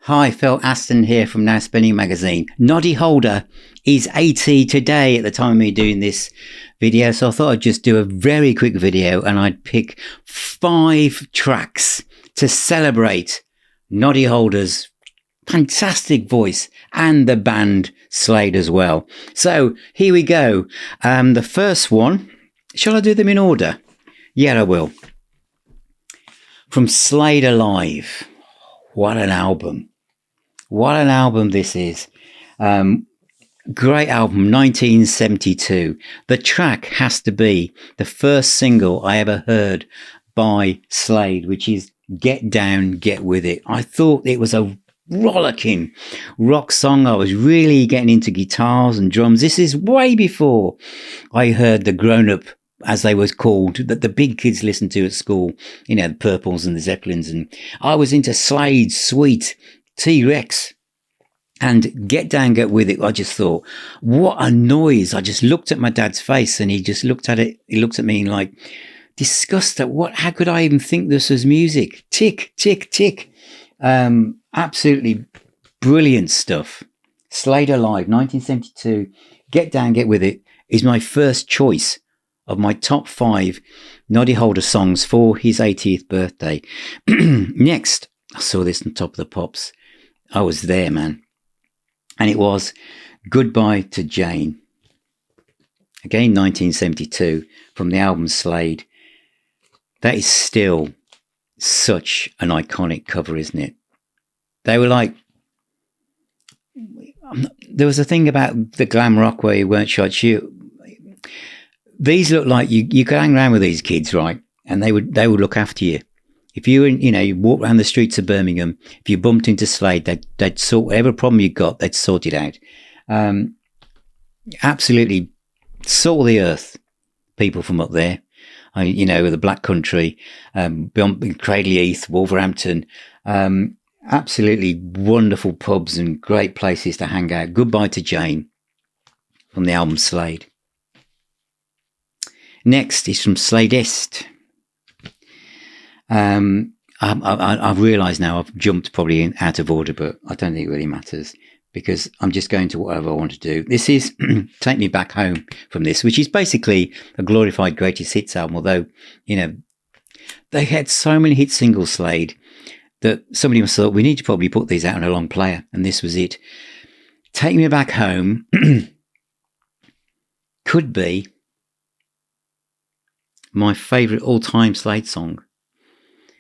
Hi, Phil Aston here from Now Spinning Magazine. Noddy Holder is 80 today at the time of me doing this video, so I thought I'd just do a very quick video and I'd pick 5 tracks to celebrate Noddy Holder's fantastic voice and the band Slade as well. So here we go. The first one, shall I do them in order? Yeah, I will. From Slade Alive. What an album. What an album this is. Great album, 1972. The track has to be the first single I ever heard by Slade, which is Get Down, Get With It. I thought it was a rollicking rock song. I was really getting into guitars and drums. This is way before I heard the grown-up, as they was called, that the big kids listened to at school, you know, the Purples and the Zeppelins. And I was into Slade, Sweet, T-Rex, and Get Down, Get With It. I just thought, what a noise. I just looked at my dad's face and he just looked at it. He looked at me like, disgust at how could I even think this was music? Tick, tick, tick. Absolutely brilliant stuff. Slade Alive, 1972. Get Down, Get With It is my first choice of my top 5 Noddy Holder songs for his 80th birthday. Next, I saw this on Top of the Pops. I was there, man. And it was Goodbye to Jane. Again, 1972, from the album Slade. That is still such an iconic cover, isn't it? They were like, there was a thing about the glam rock where you weren't sure. These look like you could hang around with these kids, right? And they would look after you. If you walk around the streets of Birmingham, if you bumped into Slade, they'd sort whatever problem you got, they'd sort it out. Absolutely salt of the earth people from up there. The Black Country, Cradley Heath, Wolverhampton. Absolutely wonderful pubs and great places to hang out. Goodbye to Jane from the album Slade. Next is from Sladist. I've realised now I've jumped probably out of order, but I don't think it really matters because I'm just going to whatever I want to do. This is Take Me Back Home from this, which is basically a glorified greatest hits album, although, they had so many hit singles, Slade, that somebody must have thought, we need to probably put these out on a long player, and this was it. Take Me Back Home could be my favourite all-time Slade song,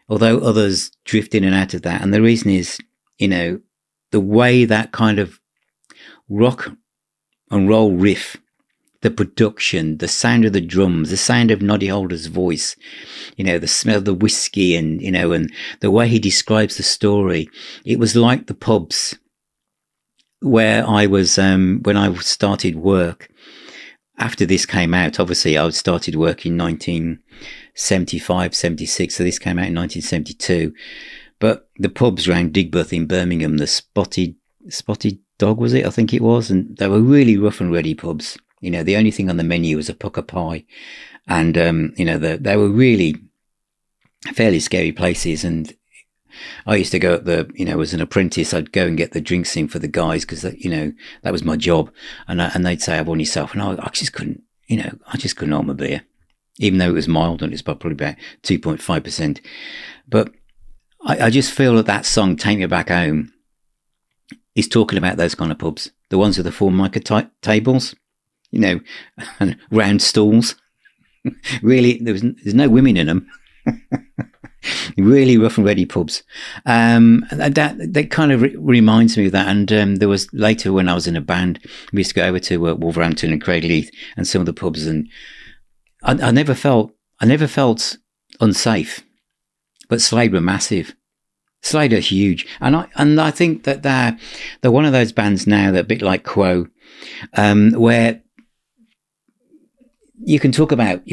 although others drift in and out of that. And the reason is, the way that kind of rock and roll riff, the production, the sound of the drums, the sound of Noddy Holder's voice, the smell of the whiskey and the way he describes the story. It was like the pubs where I was, when I started work. After this came out, obviously I started work in 1975, 76. So this came out in 1972. But the pubs around Digbeth in Birmingham, the Spotted Dog, was it? I think it was. And they were really rough and ready pubs. The only thing on the menu was a pucker pie. And, they were really fairly scary places. And I used to go up as an apprentice, I'd go and get the drinks in for the guys because, that was my job. And they'd say, have one yourself. And I just couldn't, hold my beer, even though it was mild and it was probably about 2.5%. But I just feel that song, Take Me Back Home, is talking about those kind of pubs, the ones with the 4 mica tables, and round stools. Really, there's no women in them. Really rough and ready pubs. That kind of reminds me of that. And there was later when I was in a band, we used to go over to Wolverhampton and Cradley Heath and some of the pubs, and I never felt unsafe. But Slade were massive. Slade are huge, and I think that they're one of those bands now that a bit like Quo, where you can talk about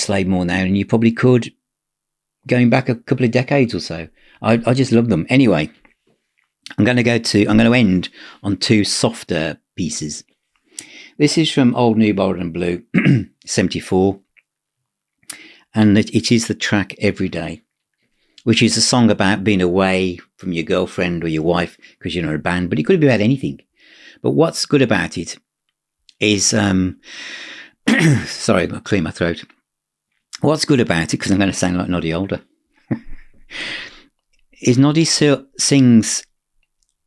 Slade more now, and you probably could, going back a couple of decades or so. I just love them. Anyway, I'm going to end on 2 softer pieces. This is from Old New Bold and Blue, 74, and it is the track Every Day. which is a song about being away from your girlfriend or your wife because you're in a band, but it could be about anything. But what's good about it is, sorry, I'll clear my throat. What's good about it, because I'm going to sound like Noddy Holder, is Noddy sings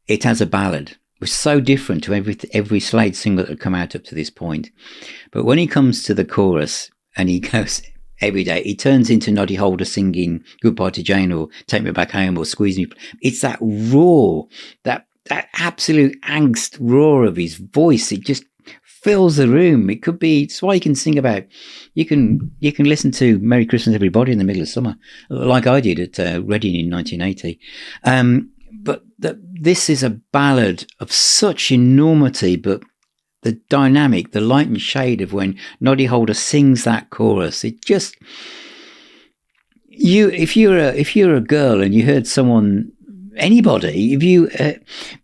it as a ballad, which is so different to every Slade single that had come out up to this point. But when he comes to the chorus and he goes, every day, he turns into Noddy Holder singing Goodbye to Jane or Take Me Back Home or Squeeze Me. It's that roar, that absolute angst roar of his voice. It just fills the room. It could be, it's why you can sing about, you can listen to Merry Christmas Everybody in the middle of summer, like I did at Reading in 1980. But this is a ballad of such enormity, but the dynamic, the light and shade of when Noddy Holder sings that chorus, it just, if you're a girl and you heard someone, anybody, if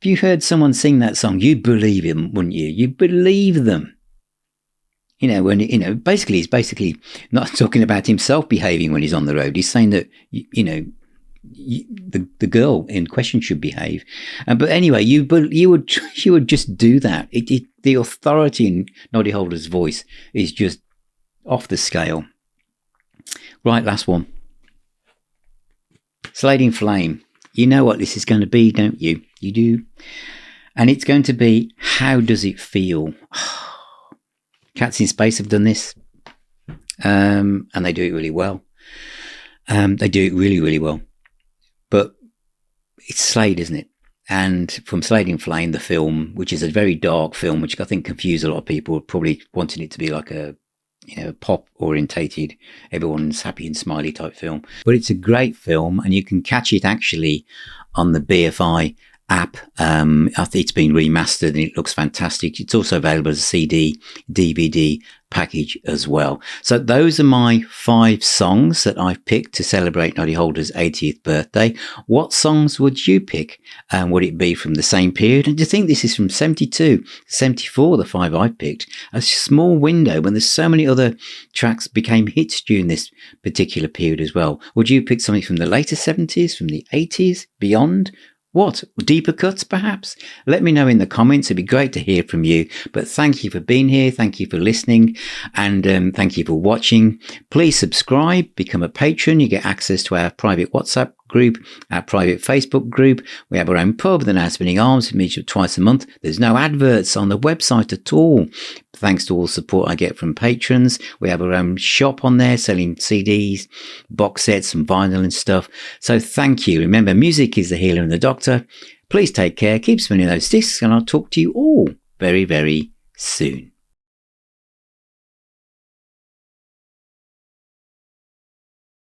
you heard someone sing that song, you'd believe him, wouldn't you? You'd believe them. When basically he's basically not talking about himself behaving when he's on the road. He's saying that the girl in question should behave. But anyway, you would just do that. The authority in Noddy Holder's voice is just off the scale. Right, last one. Slade in Flame. You know what this is going to be, don't you? You do. And it's going to be, how does it feel? Cats in Space have done this. And they do it really well. They do it really, really well. But it's Slade, isn't it? And from Slade in Flame, the film, which is a very dark film, which I think confused a lot of people, probably wanting it to be like a pop orientated, everyone's happy and smiley type film. But it's a great film, and you can catch it actually on the BFI app. I think it's been remastered and it looks fantastic. It's also available as a CD, DVD package as well. So those are my 5 songs that I've picked to celebrate Noddy Holder's 80th birthday. What songs would you pick? Would it be from the same period? And do you think this is from 72, 74, the 5 I've picked? A small window when there's so many other tracks became hits during this particular period as well. Would you pick something from the later 70s, from the 80s, beyond? What? Deeper cuts, perhaps? Let me know in the comments. It'd be great to hear from you. But thank you for being here. Thank you for listening. And thank you for watching. Please subscribe, become a patron. You get access to our private WhatsApp group, our private Facebook group. We have our own pub, the Now Spinning Arms. We meet twice a month. There's no adverts on the website at all. Thanks to all the support I get from patrons. We have our own shop on there selling CDs, box sets and vinyl and stuff. So thank you. Remember, music is the healer and the doctor. Please take care. Keep spinning those discs and I'll talk to you all very, very soon.